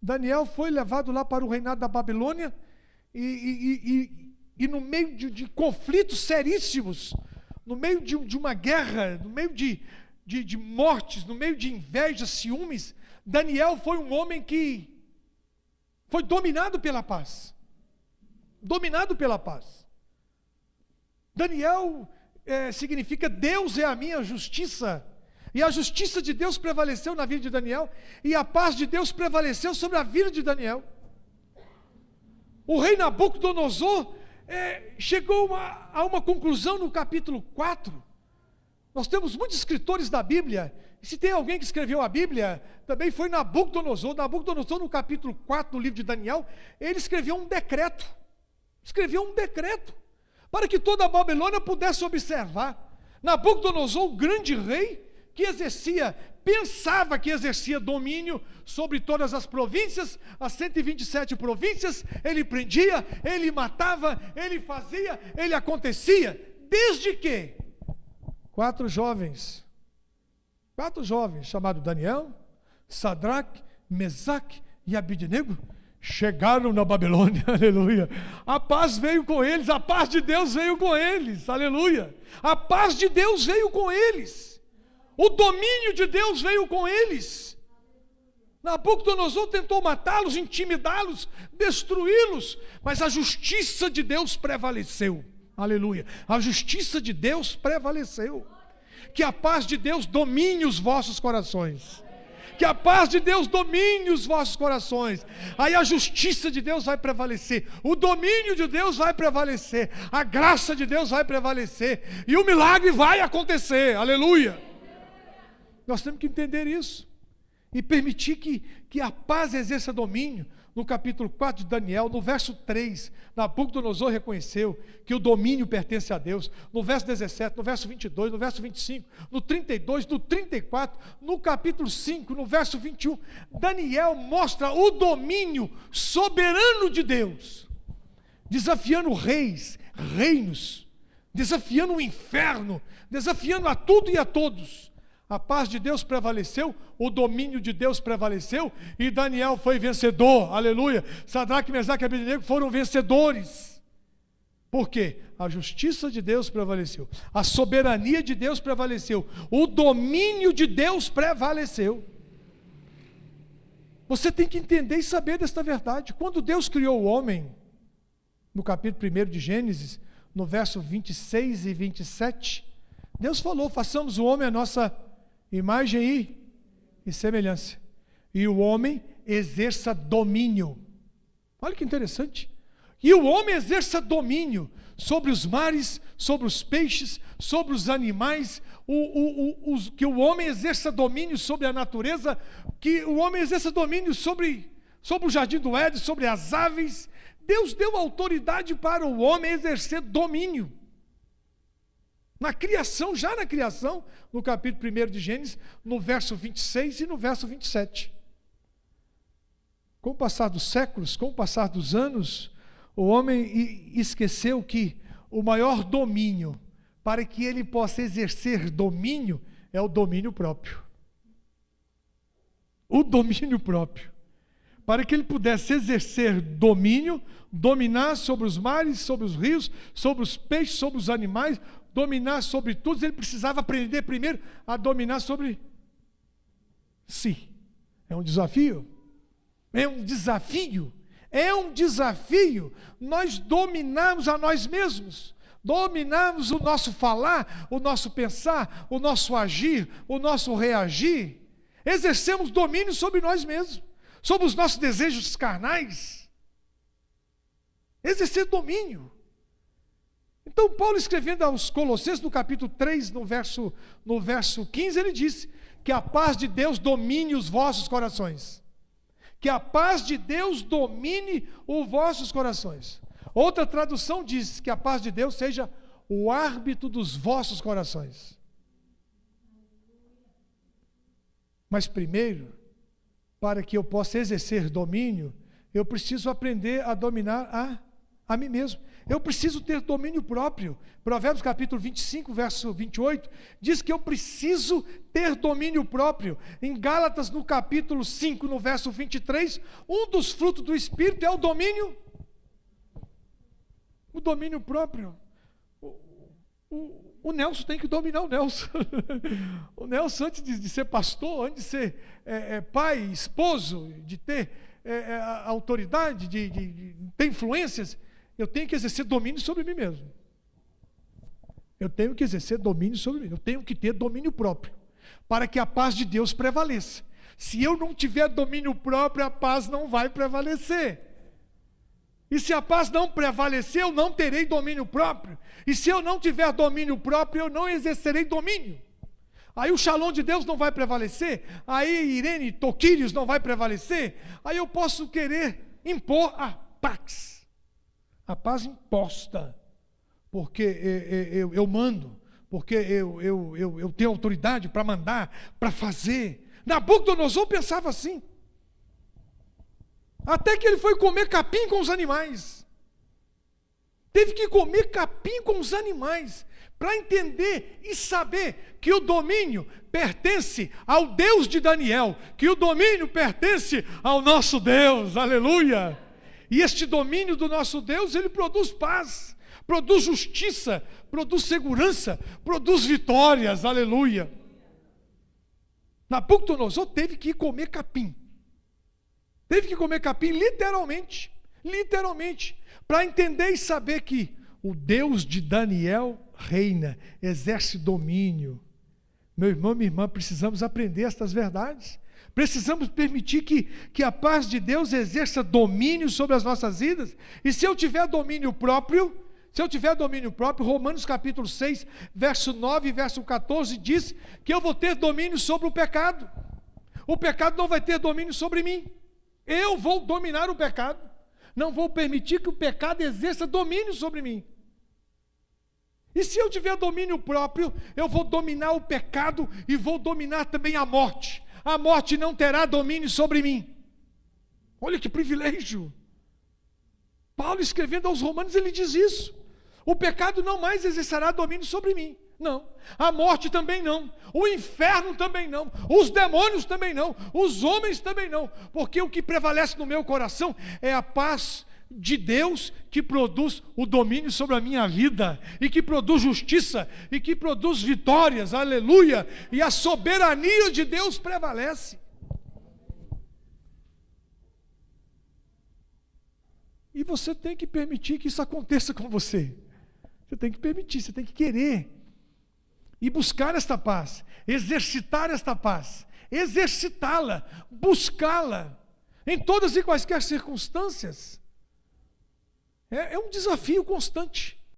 Daniel foi levado lá para o reinado da Babilônia e no meio de conflitos seríssimos, no meio de uma guerra, no meio de mortes, no meio de invejas, ciúmes, Daniel foi um homem que foi dominado pela paz. Dominado pela paz. Daniel significa Deus é a minha justiça. E a justiça de Deus prevaleceu na vida de Daniel, e a paz de Deus prevaleceu sobre a vida de Daniel. O rei Nabucodonosor chegou a uma conclusão no capítulo 4. Nós temos muitos escritores da Bíblia, e se tem alguém que escreveu a Bíblia, também foi Nabucodonosor. Nabucodonosor, no capítulo 4 do livro de Daniel, ele escreveu um decreto. Para que toda a Babilônia pudesse observar. Nabucodonosor, o grande rei, que pensava que exercia domínio sobre todas as províncias, as 127 províncias, ele prendia, ele matava, ele fazia, ele acontecia, desde que quatro jovens, chamados Daniel, Sadraque, Mesaque e Abidnego, chegaram na Babilônia, aleluia. A paz veio com eles, a paz de Deus veio com eles, aleluia. A paz de Deus veio com eles. O domínio de Deus veio com eles. Nabucodonosor tentou matá-los, intimidá-los, destruí-los, mas a justiça de Deus prevaleceu. Aleluia. A justiça de Deus prevaleceu. Que a paz de Deus domine os vossos corações. Que a paz de Deus domine os vossos corações. Aí a justiça de Deus vai prevalecer. O domínio de Deus vai prevalecer. A graça de Deus vai prevalecer. E o milagre vai acontecer. Aleluia. Nós temos que entender isso e permitir que a paz exerça domínio. No capítulo 4 de Daniel, no verso 3, Nabucodonosor reconheceu que o domínio pertence a Deus. No verso 17, no verso 22, no verso 25, no 32, no 34, no capítulo 5, no verso 21, Daniel mostra o domínio soberano de Deus, desafiando reis, reinos, desafiando o inferno, desafiando a tudo e a todos. A paz de Deus prevaleceu, o domínio de Deus prevaleceu, e Daniel foi vencedor, aleluia. Sadraque, Mesaque e Abidnego foram vencedores. Por quê? A justiça de Deus prevaleceu, a soberania de Deus prevaleceu, o domínio de Deus prevaleceu. Você tem que entender e saber desta verdade. Quando Deus criou o homem, no capítulo 1 de Gênesis, no verso 26 e 27, Deus falou: façamos o homem a nossa imagem e semelhança, e o homem exerça domínio. Olha que interessante. E o homem exerça domínio sobre os mares, sobre os peixes, sobre os animais, que o homem exerça domínio sobre a natureza, que o homem exerça domínio sobre o jardim do Éden, sobre as aves. Deus deu autoridade para o homem exercer domínio. Na criação, já na criação, no capítulo 1 de Gênesis, no verso 26 e no verso 27. Com o passar dos séculos, com o passar dos anos, o homem esqueceu que o maior domínio, para que ele possa exercer domínio, é o domínio próprio. O domínio próprio. Para que ele pudesse exercer domínio, dominar sobre os mares, sobre os rios, sobre os peixes, sobre os animais, dominar sobre tudo, ele precisava aprender primeiro a dominar sobre si. É um desafio. É um desafio. É um desafio nós dominarmos a nós mesmos, dominarmos o nosso falar, o nosso pensar, o nosso agir, o nosso reagir. Exercemos domínio sobre nós mesmos, sobre os nossos desejos carnais. Exercer domínio. Então, Paulo, escrevendo aos Colossenses, no capítulo 3, no verso 15, ele disse que a paz de Deus domine os vossos corações. Que a paz de Deus domine os vossos corações. Outra tradução diz que a paz de Deus seja o árbitro dos vossos corações. Mas primeiro, para que eu possa exercer domínio, eu preciso aprender a dominar a mim mesmo. Eu preciso ter domínio próprio. Provérbios capítulo 25, verso 28, diz que eu preciso ter domínio próprio. Em Gálatas, no capítulo 5, no verso 23, um dos frutos do Espírito é o domínio próprio. O Nelson tem que dominar o Nelson. O Nelson, antes de ser pastor, antes de ser pai, esposo, de ter autoridade, de ter influências, eu tenho que exercer domínio sobre mim mesmo. Eu tenho que exercer domínio sobre mim. Eu tenho que ter domínio próprio, para que a paz de Deus prevaleça. Se eu não tiver domínio próprio, a paz não vai prevalecer. E se a paz não prevalecer, eu não terei domínio próprio. E se eu não tiver domínio próprio, eu não exercerei domínio. Aí o shalom de Deus não vai prevalecer. Aí Irene Toquírios não vai prevalecer. Aí eu posso querer impor a pax. A paz imposta. Porque eu mando. Porque eu tenho autoridade para mandar, para fazer. Nabucodonosor pensava assim. Até que ele foi comer capim com os animais. Teve que comer capim com os animais, para entender e saber que o domínio pertence ao Deus de Daniel, que o domínio pertence ao nosso Deus, aleluia. E este domínio do nosso Deus, ele produz paz, produz justiça, produz segurança, produz vitórias, aleluia. Nabucodonosor teve que ir comer capim. Teve que comer capim literalmente, para entender e saber que o Deus de Daniel reina, exerce domínio. Meu irmão, minha irmã, precisamos aprender estas verdades. Precisamos permitir que a paz de Deus exerça domínio sobre as nossas vidas. E se eu tiver domínio próprio, Romanos capítulo 6, verso 9 e verso 14 diz que eu vou ter domínio sobre o pecado. O pecado não vai ter domínio sobre mim. Eu vou dominar o pecado. Não vou permitir que o pecado exerça domínio sobre mim. E se eu tiver domínio próprio, eu vou dominar o pecado e vou dominar também a morte. A morte não terá domínio sobre mim. Olha que privilégio. Paulo, escrevendo aos Romanos, ele diz isso. O pecado não mais exercerá domínio sobre mim. Não. A morte também não. O inferno também não. Os demônios também não. Os homens também não. Porque o que prevalece no meu coração é a paz de Deus, que produz o domínio sobre a minha vida, e que produz justiça, e que produz vitórias, aleluia. E a soberania de Deus prevalece. E você tem que permitir que isso aconteça com você. Você tem que permitir, você tem que querer. E buscar esta paz, exercitar esta paz, exercitá-la, buscá-la, em todas e quaisquer circunstâncias. É um desafio constante.